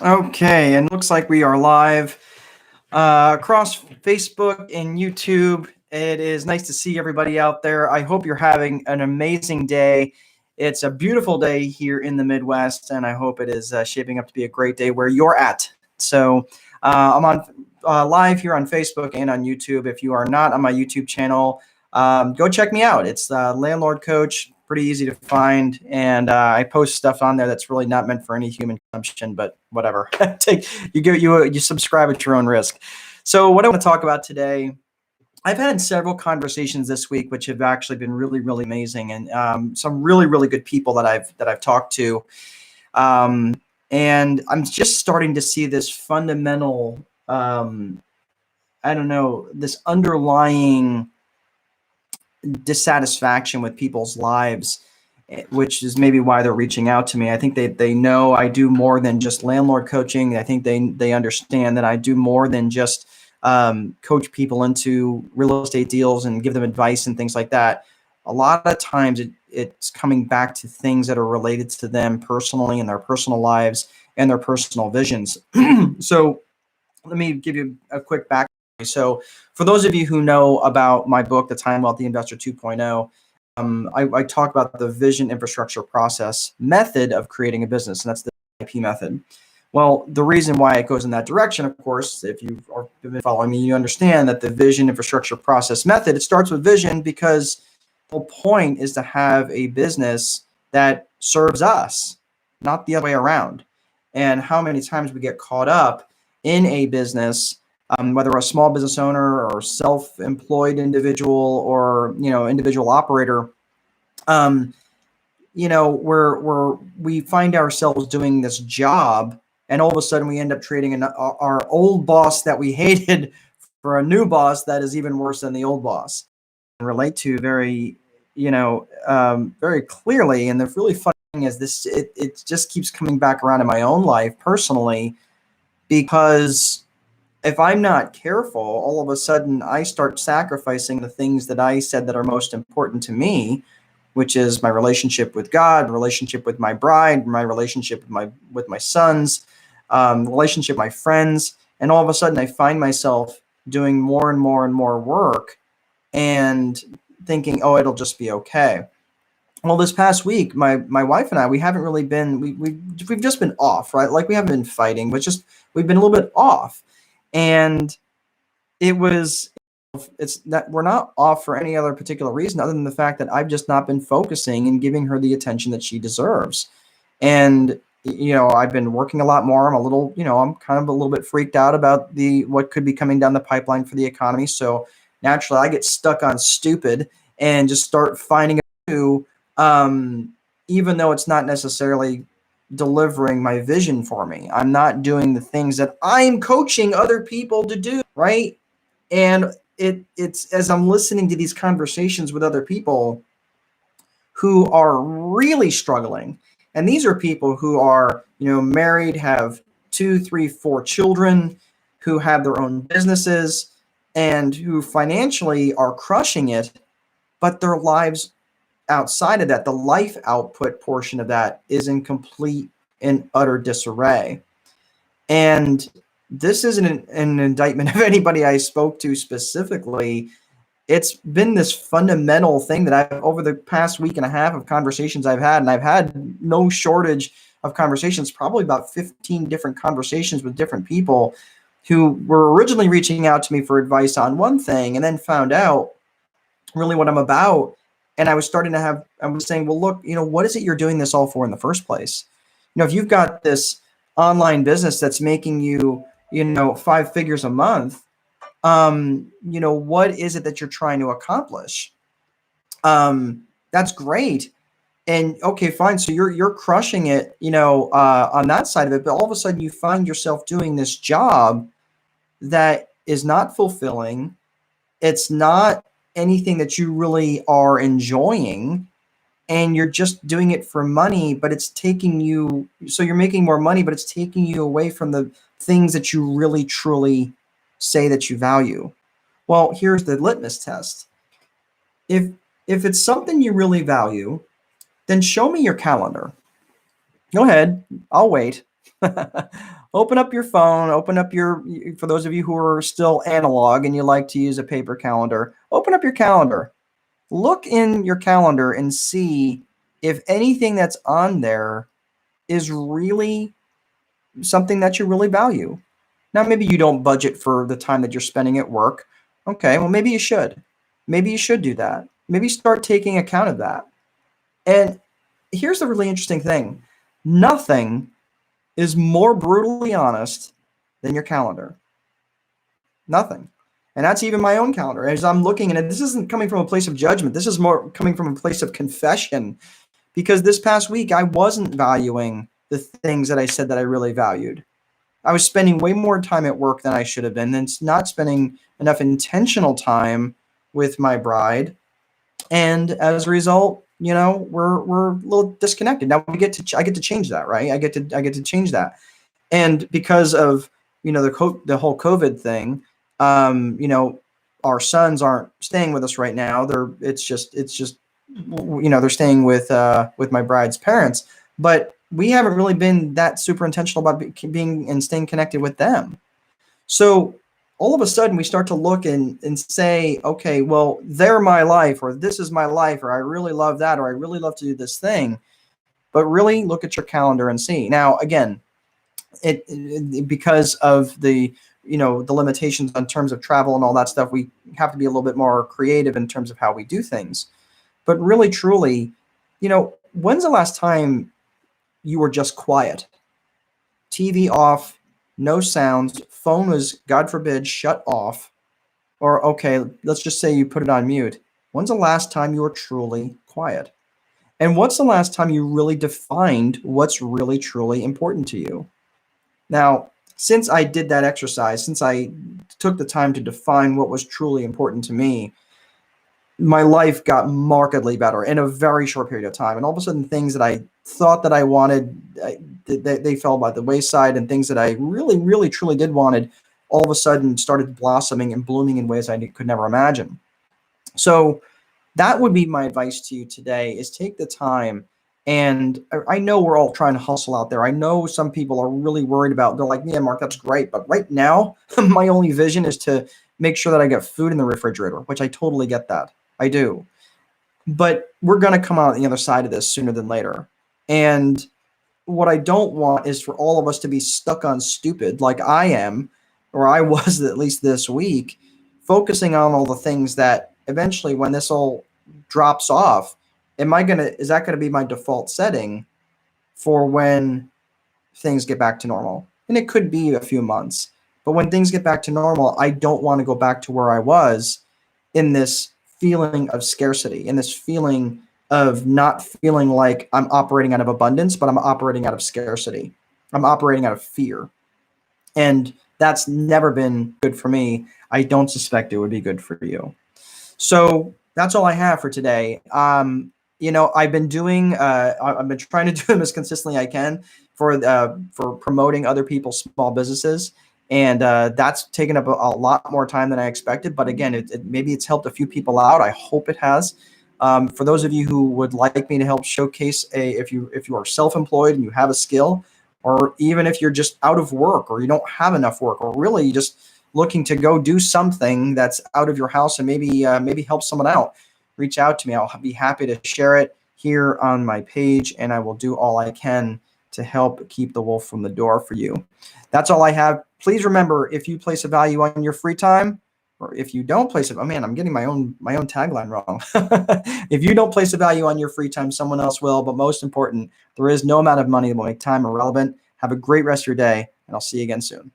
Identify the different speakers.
Speaker 1: Okay, and looks like we are live across Facebook and YouTube. It is nice to see everybody out there. I hope you're having an amazing day. It's a beautiful day here in the Midwest, and I hope it is shaping up to be a great day where you're at. So I'm on live here on Facebook and on YouTube. If you are not on my YouTube channel, go check me out. It's Landlord Coach, pretty easy to find, and I post stuff on there that's really not meant for any human consumption, but whatever. You subscribe at your own risk. So what I want to talk about today, I've had several conversations this week, which have actually been really, really amazing, and some really, really good people that I've talked to, um, and I'm just starting to see this fundamental, I don't know, this underlying dissatisfaction with people's lives, which is maybe why they're reaching out to me. I think they know I do more than just landlord coaching. I think they understand that I do more than just coach people into real estate deals and give them advice and things like that. A lot of times it's coming back to things that are related to them personally in their personal lives and their personal visions. So let me give you a quick background. So, for those of you who know about my book, The Time Wealthy Investor 2.0, I talk about the vision infrastructure process method of creating a business, and that's the IP method. Well, the reason why it goes in that direction, of course, if you've been following me, you understand that the vision infrastructure process method, it starts with vision because the whole point is to have a business that serves us, not the other way around. And how many times we get caught up in a business, whether a small business owner or self-employed individual or individual operator, um, where we find ourselves doing this job, and all of a sudden we end up trading our old boss that we hated for a new boss that is even worse than the old boss. And relate to very, very clearly. And the really funny thing is this: it just keeps coming back around in my own life personally, because if I'm not careful, all of a sudden I start sacrificing the things that I said that are most important to me, which is my relationship with God, relationship with my bride, my relationship with my sons, relationship with my friends, and all of a sudden I find myself doing more and more and more work and thinking, oh, it'll just be okay. Well, this past week, my wife and I, we haven't really been we've just been off, right? Like we haven't been fighting, but just we've been a little bit off, and it was it's that we're not off for any other particular reason other than the fact that I've just not been focusing and giving her the attention that she deserves. And I've been working a lot more. I'm a little, I'm kind of a little bit freaked out about the what could be coming down the pipeline for the economy. So naturally, I get stuck on stupid and just start finding a new, even though it's not necessarily delivering my vision for me. I'm not doing the things that I'm coaching other people to do, right? And it's as I'm listening to these conversations with other people who are really struggling, and these are people who are married, have 2, 3, 4 children, who have their own businesses, and who financially are crushing it, but their lives outside of that, the life output portion of that, is in complete and utter disarray. And this isn't an indictment of anybody I spoke to specifically. It's been this fundamental thing that I've, over the past week and a half of conversations I've had, and I've had no shortage of conversations, probably about 15 different conversations with different people who were originally reaching out to me for advice on one thing and then found out really what I'm about. And I was saying, well, look, what is it you're doing this all for in the first place? If you've got this online business that's making you, 5 figures a month, what is it that you're trying to accomplish? That's great. And okay, fine. So you're crushing it, on that side of it, but all of a sudden you find yourself doing this job that is not fulfilling. It's not anything that you really are enjoying, and you're just doing it for money, but it's taking you, so you're making more money, but it's taking you away from the things that you really truly say that you value. Well, here's the litmus test. If it's something you really value, then show me your calendar. Go ahead, I'll wait. Open up your phone, for those of you who are still analog and you like to use a paper calendar, open up your calendar. Look in your calendar and see if anything that's on there is really something that you really value. Now, maybe you don't budget for the time that you're spending at work. Okay, well, maybe you should. Maybe you should do that. Maybe start taking account of that. And here's the really interesting thing. Nothing is more brutally honest than your calendar. Nothing. And that's even my own calendar. As I'm looking at it, this isn't coming from a place of judgment. This is more coming from a place of confession, because this past week I wasn't valuing the things that I said that I really valued. I was spending way more time at work than I should have been, and not spending enough intentional time with my bride. And as a result, we're a little disconnected. Now I get to change that, right? I get to change that. And because of the whole COVID thing, our sons aren't staying with us right now. They're staying with my bride's parents, but we haven't really been that super intentional about being and staying connected with them. So all of a sudden we start to look and say, okay, well, they're my life, or this is my life, or I really love that, or I really love to do this thing. But really look at your calendar and see. Now, again, it because of the limitations in terms of travel and all that stuff, we have to be a little bit more creative in terms of how we do things. But really, truly, when's the last time you were just quiet? TV off, no sounds, phone was, God forbid, shut off. Or, okay, let's just say you put it on mute. When's the last time you were truly quiet? And what's the last time you really defined what's really, truly important to you? Now, since I did that exercise, since I took the time to define what was truly important to me, my life got markedly better in a very short period of time. And all of a sudden, things that I thought that I wanted, they fell by the wayside, and things that I really, really, truly did wanted, all of a sudden started blossoming and blooming in ways I could never imagine. So that would be my advice to you today, is take the time. And I know we're all trying to hustle out there. I know some people are really worried about, they're like, yeah, Mark, that's great. But right now, my only vision is to make sure that I get food in the refrigerator, which I totally get that. I do. But we're going to come out on the other side of this sooner than later. And what I don't want is for all of us to be stuck on stupid like I am, or I was at least this week, focusing on all the things that eventually, when this all drops off, is that going to be my default setting for when things get back to normal? And it could be a few months. But when things get back to normal, I don't want to go back to where I was in this feeling of scarcity, in this feeling of not feeling like I'm operating out of abundance, but I'm operating out of scarcity. I'm operating out of fear. And that's never been good for me. I don't suspect it would be good for you. So that's all I have for today. I've been trying to do them as consistently as I can for promoting other people's small businesses. And that's taken up a lot more time than I expected. But again, maybe it's helped a few people out. I hope it has. For those of you who would like me to help showcase if you are self-employed and you have a skill, or even if you're just out of work or you don't have enough work, or really just looking to go do something that's out of your house and maybe help someone out, reach out to me. I'll be happy to share it here on my page, and I will do all I can to help keep the wolf from the door for you. That's all I have. Please remember, if you place a value on your free time, or if you don't place it, oh man, I'm getting my own tagline wrong. If you don't place a value on your free time, someone else will. But most important, there is no amount of money that will make time irrelevant. Have a great rest of your day, and I'll see you again soon.